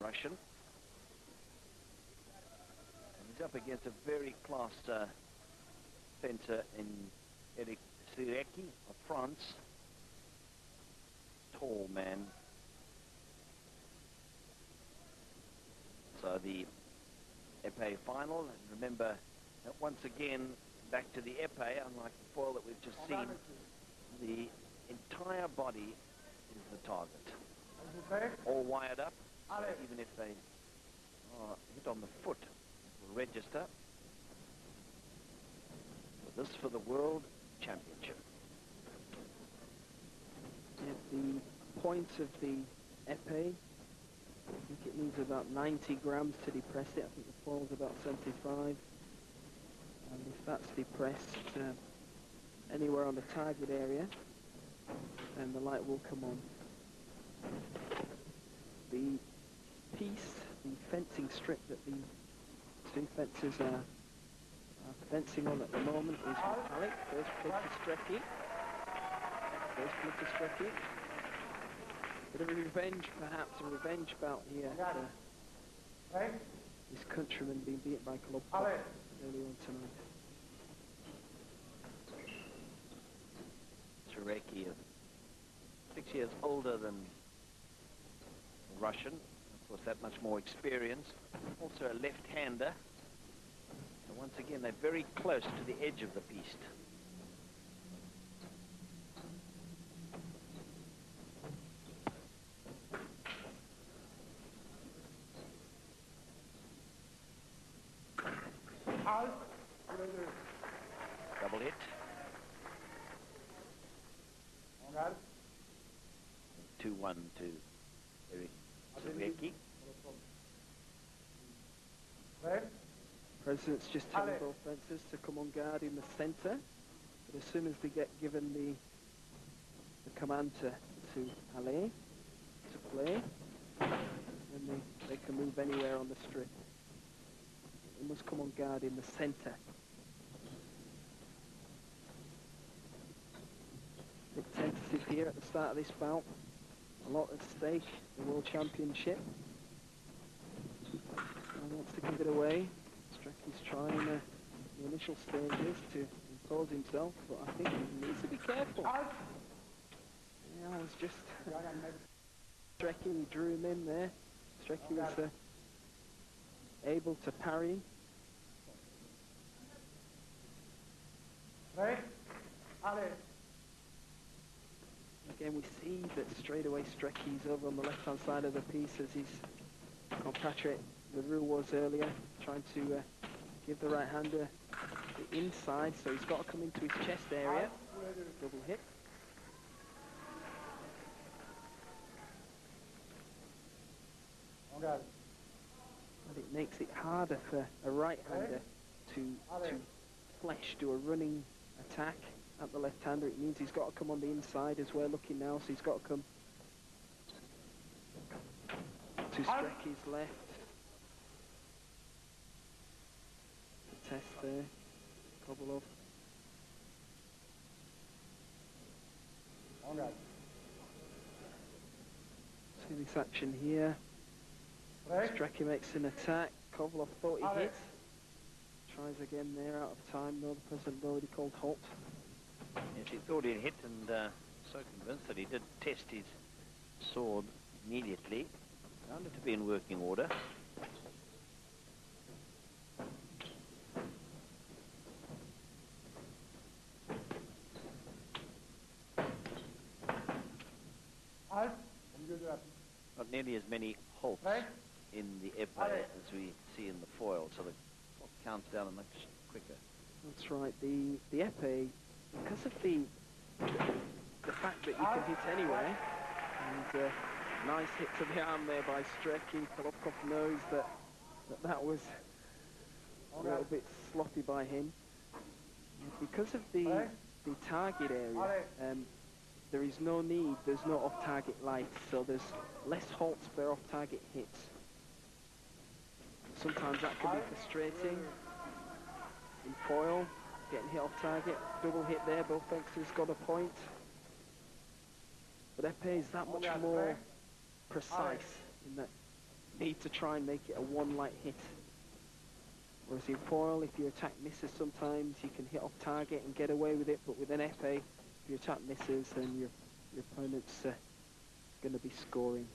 Russian. And he's up against a very class fencer in P Šreki of France. Tall man. So the épée final, and remember that once again, back to the épée, unlike the foil that we've just seen, the entire body is the target. All wired up, so even if they are hit on the foot, it will register. This for the World Championship. At the point of the épée, I think it needs about 90 grams to depress it. I think the foil is about 75. And if that's depressed anywhere on the target area, then the light will come on. The piece, the fencing strip that the two fencers are fencing on at the moment is metallic. First plug to Šreki. First plug to Šreki. Bit of a revenge, perhaps, a revenge bout here for his countryman being beaten by Kolobkov earlier on tonight. Šreki is 6 years older than the Russian. Of course, that much more experienced. Also a left-hander. So once again, they're very close to the edge of the piste. Double hit. 2-1 to Šreki. President's just telling both fencers to come on guard in the centre, but as soon as they get given the command to aller, to play, then they can move anywhere on the strip. They must come on guard in the centre. Bit tentative here at the start of this bout. A lot at stake, the World Championship. And wants to give it away. Šreki's trying the initial stages to impose himself, but I think he needs to be careful. Yeah, it's just Šreki drew him in there. Šreki was able to parry. Again, we see that straight away Šreki's over on the left-hand side of the piece as his compatriot Leroux was earlier, trying to give the right-hander the inside, so he's got to come into his chest area. Double hit. And it makes it harder for a right-hander to flesh, do a running attack at the left-hander. It means he's got to come on the inside as we're looking now, so he's got to come to Šreki's left. The test there, Kolobkov. See this action here. Šreki makes an attack. Kolobkov thought he hit. Tries again there out of time. No, the president already called halt. Yes, he thought he'd hit, and so convinced that he did test his sword immediately. Found it to be in working order. Not nearly as many halts in the épée as we see in the foil, so the clock counts down much quicker. That's right. The épée, because of the fact that you can hit anywhere, and nice hit to the arm there by Šreki. Kolobkov knows that was a little bit sloppy by him. Because of the target area, there is no need, there's no off-target lights, so there's less halts per off-target hits. Sometimes that can be frustrating. In foil, getting hit off target, double hit there, both fencers got a point. But épée is that much more precise in that need to try and make it a one-light hit. Whereas in foil, if your attack misses sometimes, you can hit off target and get away with it, but with an épée, if your attack misses, then your opponent's going to be scoring.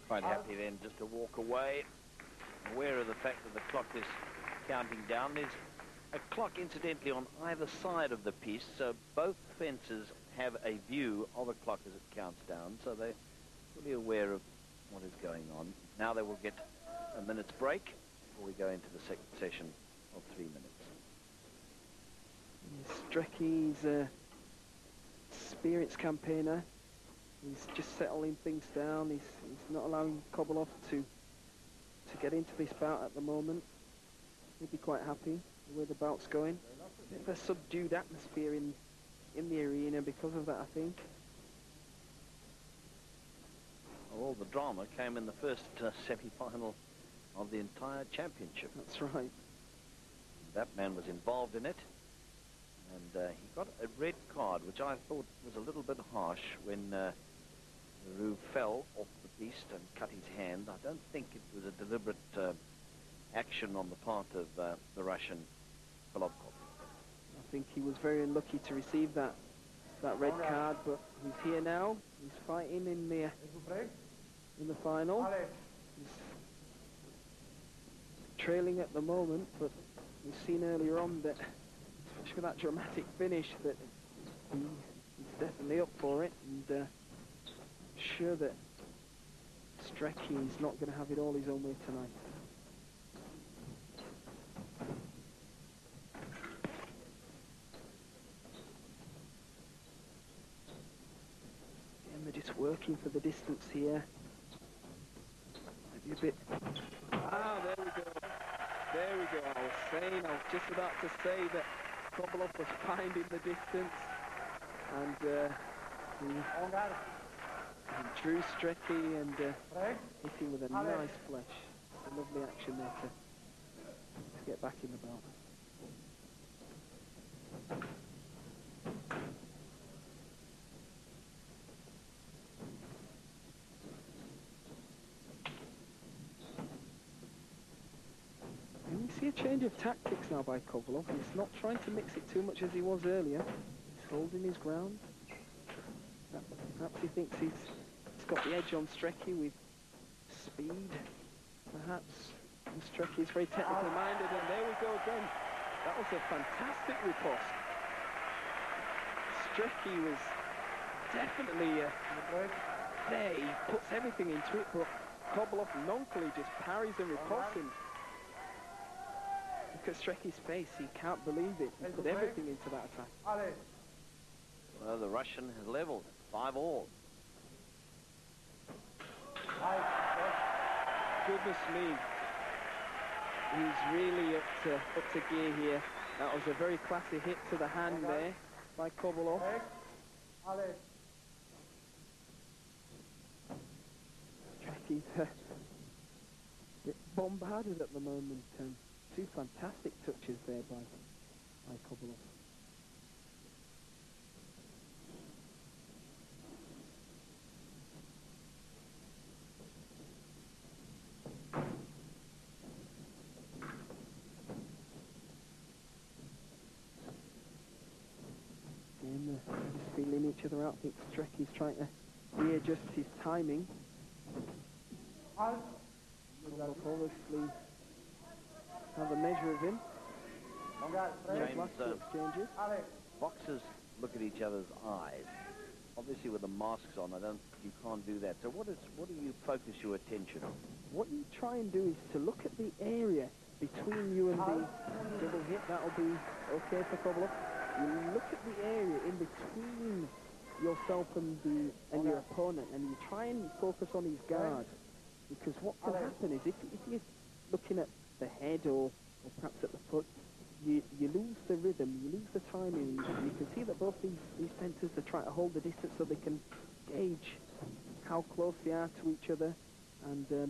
Quite happy then just to walk away, aware of the fact that the clock is counting down. There's a clock, incidentally, on either side of the piece, so both fencers have a view of a clock as it counts down, so they're fully aware of what is going on. Now they will get a minute's break before we go into the second session of 3 minutes. Strecky's a experienced campaigner. He's just settling things down. He's not allowing Kobolov to get into this bout at the moment. He'll be quite happy the way the bout's going. A bit of a subdued atmosphere in the arena because of that, I think. All the drama came in the first semi-final of the entire championship. That's right. That man was involved in it, and he got a red card, which I thought was a little bit harsh when Rue fell off the beast and cut his hand. I don't think it was a deliberate action on the part of the Russian Kolobkov. I think he was very unlucky to receive that red card, but he's here now. He's fighting in the final. He's trailing at the moment, but we've seen earlier on that, especially with that dramatic finish, that he's definitely up for it, and sure that Strecky is not going to have it all his own way tonight. Again, they're just working for the distance here. Maybe a bit... Ah, there we go. There we go. I was just about to say that Kobolov was finding the distance, and he drew Strecky and hit him with a nice flesh. It's a lovely action there to get back in the bout. And we see a change of tactics now by Kobolov. He's not trying to mix it too much as he was earlier. He's holding his ground. Perhaps he thinks he's got the edge on Strecky with speed, perhaps. And Strecky's very technically minded, and there we go again. That was a fantastic riposte. Strecky was definitely there. He puts everything into it, but Kobolov noncally just parries and ripostes him. Look at Strecky's face. He can't believe it. He put everything into that attack. Well, the Russian has leveled 5-all. Goodness me. He's really up to gear here. That was a very classy hit to the hand there by Kobolov. Strecky's a bit bombarded at the moment. Two fantastic touches there by Kobolov. Just feeling each other out. I think Strecky's trying to readjust his timing. Kobolov obviously have a measure of him. James, Exchanges. boxers look at each other's eyes. Obviously, with the masks on, you can't do that. So, what do you focus your attention on? What you try and do is to look at the area between you and the double hit. That'll be okay for Kobolov. You look at the area in between yourself and your opponent, and you try and focus on his guard, because what can happen is if you're looking at the head or perhaps at the foot, you lose the rhythm, you lose the timing. You can see that both these fencers are trying to hold the distance so they can gauge how close they are to each other, and they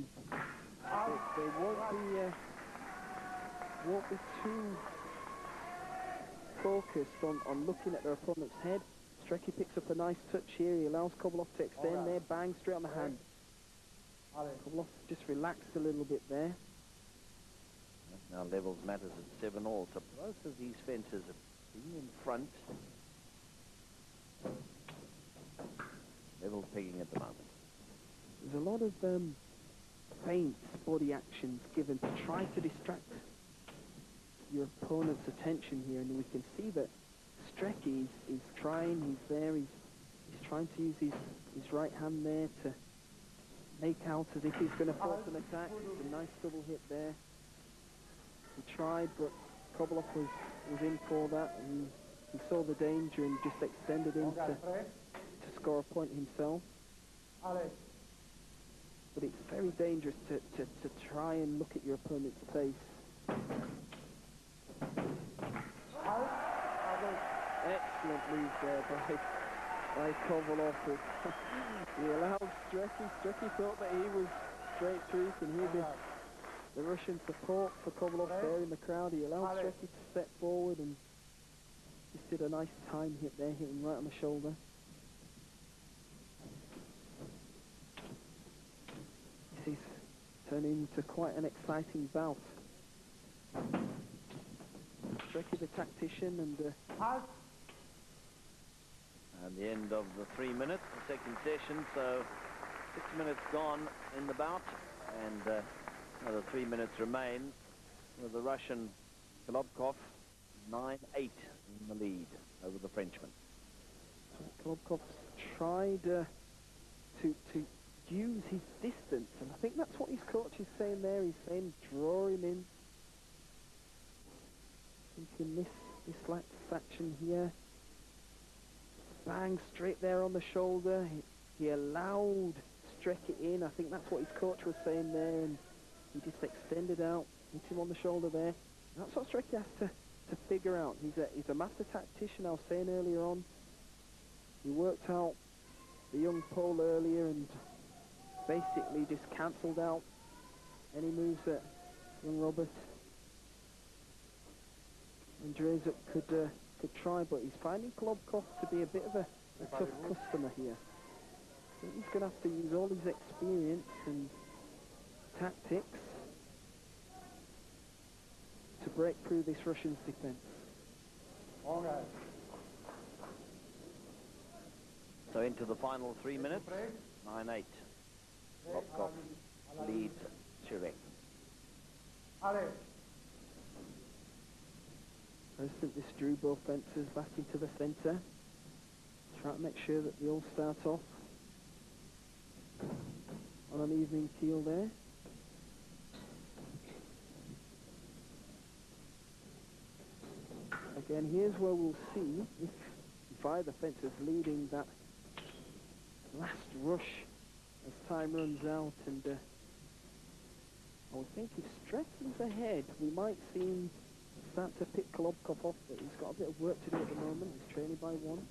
won't be too focused on looking at their opponent's head. Strecky picks up a nice touch here. He allows Kobolov to extend there, bang, straight on the hand. Kolovkov just relaxed a little bit there. Now levels matters at 7-all. So both of these fencers have been in front. Level pegging at the moment. There's a lot of feints, body actions given to try to distract your opponent's attention here, and we can see that Strecky is trying, he's there, he's trying to use his right hand there to make out as if he's going to force an attack. It's a nice double hit there. He tried, but Kobolov was in for that, and he saw the danger and just extended in to score a point himself. But it's very dangerous to try and look at your opponent's face. Excellent move there by Kobolov. He allowed Strecky. Strecky thought that he was straight truth, and here the Russian support for Kobolov there in the crowd. He allowed Strecky to step forward and just did a nice time hit there, hitting right on the shoulder. This is turning into quite an exciting bout. Strecky the tactician, and the end of the 3 minutes, the second session, so 6 minutes gone in the bout, and another 3 minutes remain with the Russian Kolobkov 9-8 in the lead over the Frenchman. Kolobkov's tried to use his distance, and I think that's what his coach is saying there. He's saying draw him in. Thinking this lax action here. Bang, straight there on the shoulder. He allowed Strecky in. I think that's what his coach was saying there, and he just extended out, hit him on the shoulder there. That's what Strecky has to figure out. He's a master tactician. I was saying earlier on, he worked out the young Pole earlier and basically just cancelled out any moves that young Robert and Drezuk could try, but he's finding Kolobkov to be a bit of a tough customer here. I think he's going to have to use all his experience and tactics to break through this Russian's defense. All right. So into the final 3 minutes, 9-8. Kolobkov leads Shirek. First, this drew both fencers back into the centre. Try to make sure that they all start off on an evening keel there. Again, here's where we'll see if either fencer's leading that last rush as time runs out, and I would think if Strecky's ahead, we might see him start to pick Kolobkov off, but he's got a bit of work to do at the moment. He's trailing by 1.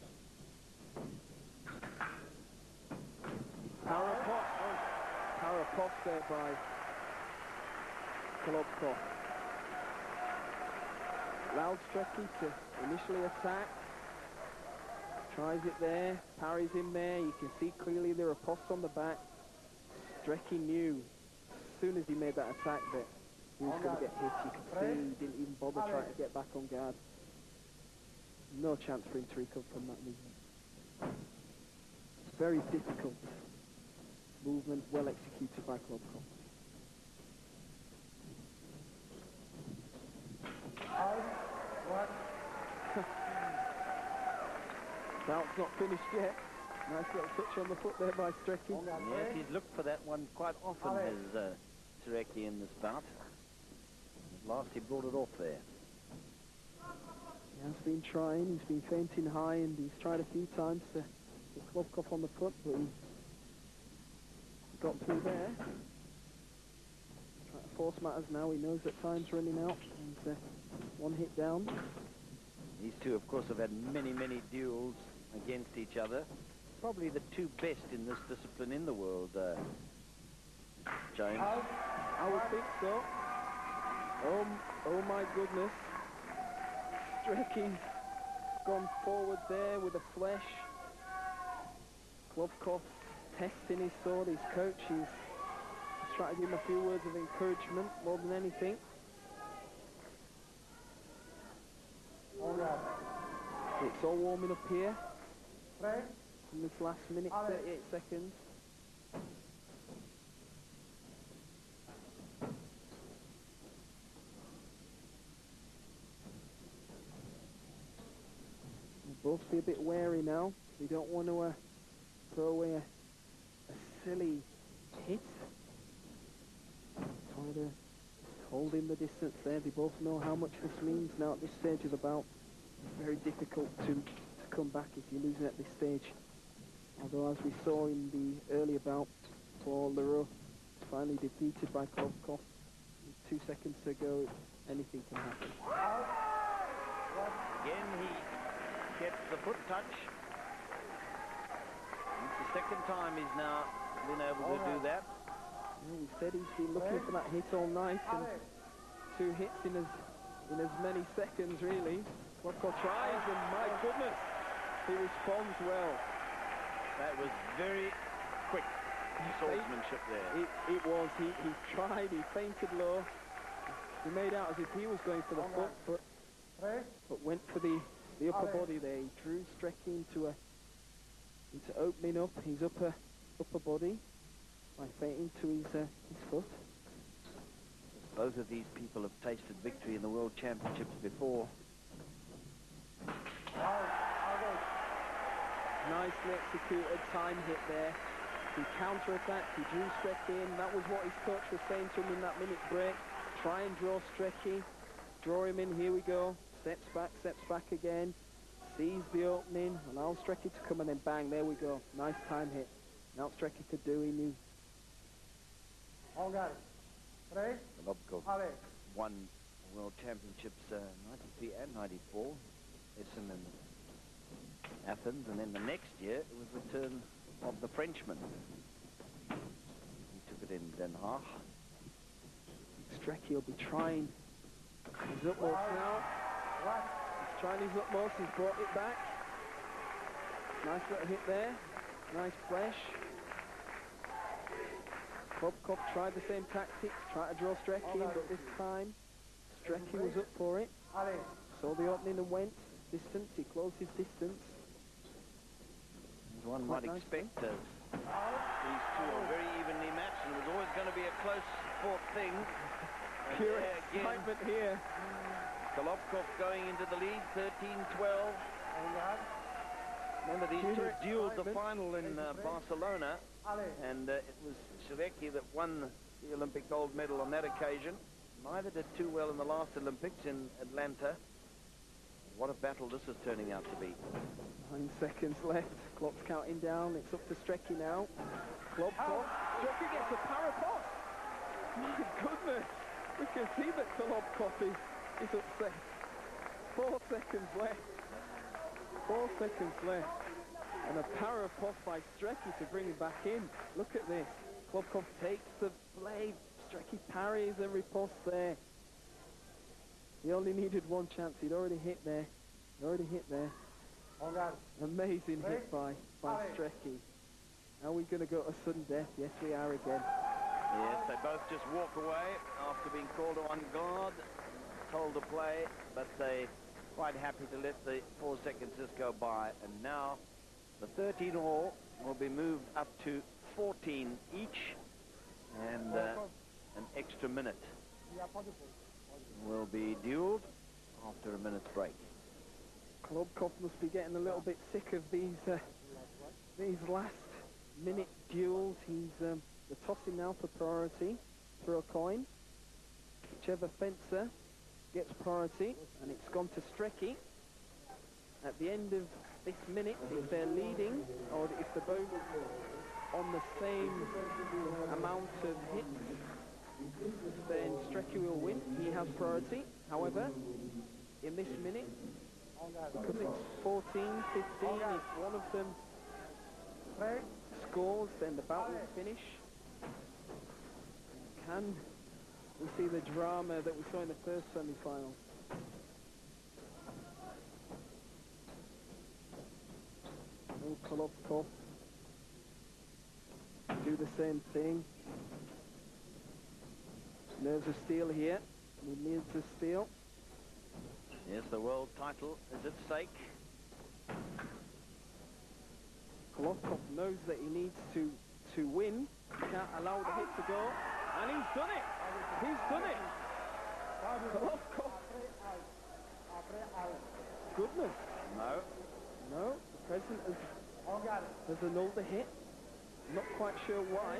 Parapov there by Kolobkov. Allowed Strecky to initially attack. Tries it there, parries in there. You can see clearly there are posts on the back. Strecky knew as soon as he made that attack that he was going to get hit. You could see he didn't even bother trying to get back on guard. No chance for him to recover from that movement. Very difficult movement, well executed by Kolobkov. Bout's not finished yet. Nice little touch on the foot there by Strecky. Yes, he's looked for that one quite often, has Shireki, in this bout. At last he brought it off there. He has been trying, he's been fainting high, and he's tried a few times to get Kolobkov on the foot, but he got through there. Trying to force matters now. He knows that time's running out, and one hit down. These two, of course, have had many, many duels against each other. Probably the two best in this discipline in the world, James. I would think so. Oh my goodness. Strecky's gone forward there with a flesh. Kolobkov testing his sword. His coach is try to give him a few words of encouragement more than anything. All right. It's all warming up here Break. in this last minute, 38 seconds. They'll both be a bit wary now. They don't want to throw away a silly hit. Try to hold in the distance there. They both know how much this means now at this stage of the bout. It's very difficult to come back if you're losing at this stage. Although, as we saw in the earlier bout, Paul Leroux was finally defeated by Kolobkov. 2 seconds to go, anything can happen. Again, he gets the foot touch. It's the second time he's now been able to do that. He said he's been looking for that hit all night, and 2 hits in as many seconds, really. Kolobkov tries, and my goodness, he responds well. That was very quick swordsmanship there. It was. He tried, he feinted low. He made out as if he was going for the foot, but went for the upper body there. He drew Strecki into opening up his upper body by feinting to his foot. Both of these people have tasted victory in the World Championships before. Nicely executed time hit there. He counter-attacked, he drew Strecki in. That was what his coach was saying to him in that minute break. Try and draw Strecki. Draw him in, here we go. Steps back again. Sees the opening, allows Strecki to come, and then bang, there we go. Nice time hit. Now Strecki could do, he knew. Kolobkov won World Championships 93 and 94. Essen and Athens, and then the next year it was the turn of the Frenchman. He took it in Den Haag. Strecki will be trying his utmost now. He's trying his utmost, he's brought it back. Nice little hit there. Nice flesh. Kolobkov tried the same tactics, tried to draw Strecki in, but this time Strecki was up for it. Saw the opening and went. Distance, he closed his distance. As one might expect, these two are very evenly matched, and it was always going to be a close fought thing. Pure excitement here. Kolobkov going into the lead, 13-12. Remember, these two duelled the final in Barcelona, and it was Shreki that won the Olympic gold medal on that occasion. Neither did too well in the last Olympics in Atlanta. What a battle this is turning out to be. 9 seconds left. Clock's counting down. It's up to Strecki now. Kolobkov. Strecki gets a parapos. My goodness. We can see that Kolobkov is upset. 4 seconds left. 4 seconds left. And a parapos by Strecki to bring him back in. Look at this. Kolobkov takes the blade. Strecki parries and riposte there. He only needed one chance. He'd already hit there. Amazing hit by Strecki. Are we going to go to sudden death? Yes, we are again. Yes, they both just walk away after being called on guard, told to play, but they quite happy to let the 4 seconds just go by. And now the 13 all will be moved up to 14 each, and an extra minute will be duelled after a minute's break. Kolobkov must be getting a little bit sick of these last minute duels. He's the tossing now for priority. Throw a coin. Whichever fencer gets priority, and it's gone to Strecki. At the end of this minute, if they're leading, or if they're both on the same amount of hits, then Strecki will win. He has priority. However, in this minute, because it's 14-15, if one of them scores, then the bout will finish. Can we see the drama that we saw in the first semi-final? Kolobkov do the same thing. There's a steal here. He needs a steal. Yes, the world title is at stake. Kolobkov knows that he needs to win. He can't allow the hit to go. And he's done it! He's done it! Kolobkov. Goodness. No. No, the president has annulled the hit. Not quite sure why.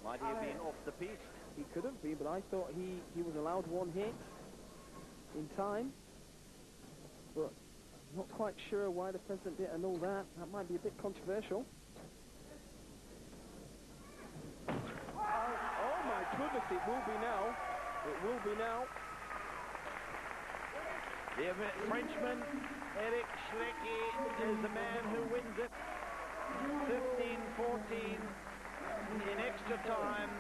Might he have been off the piste? He could have been, but I thought he was allowed one hit in time. But I'm not quite sure why the president didn't annul that. That might be a bit controversial. Oh my goodness, it will be now. It will be now. The Frenchman, Eric Schrecky, is the man who wins it. 15-14 in extra time.